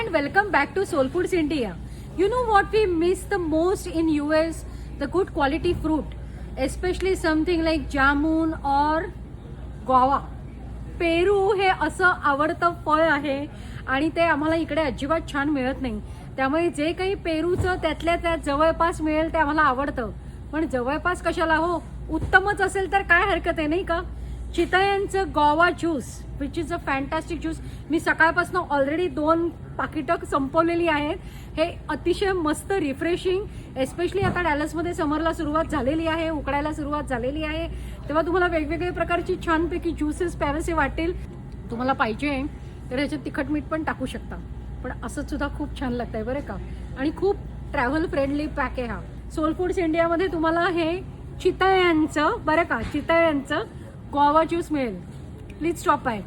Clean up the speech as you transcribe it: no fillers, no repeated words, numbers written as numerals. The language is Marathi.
and welcome back to Soul Foods India. You know what we miss the most in US? The good quality fruit, especially something like jamun or guava. पेरू हे असं आवडतं फळ आहे आणि ते आम्हाला इकडे अजिबात छान मिळत नाही. त्यामुळे जे काही पेरूचं त्यातल्या त्यात जवळपास मिळेल ते आम्हाला आवडतं. पण जवळपास कशाला हो, उत्तमच असेल तर काय हरकत आहे नाही का. चितळ्यांचं Goa juice which is a fantastic juice. मी सकाळपासून ऑलरेडी 2 पाकिटं संपवलेली आहेत. हे अतिशय मस्त रिफ्रेशिंग, एस्पेशली आता डॅलसमध्ये समरला सुरुवात झालेली आहे, उकडायला सुरुवात झालेली आहे, तेव्हा तुम्हाला वेगवेगळ्या प्रकारची छानपैकी ज्यूसेस प्यावेसे वाटेल. तुम्हाला पाहिजे तर ह्याच्यात तिखट मीठ पण टाकू शकता, पण असं सुद्धा खूप छान लागतंय बरं का. आणि खूप ट्रॅव्हल फ्रेंडली पॅक आहे हा. सोल फूड्स इंडियामध्ये तुम्हाला हे चितळ्यांचं बरं का, चितळ्यांचं गोवा ज्यूस मिळेल. Please stop by.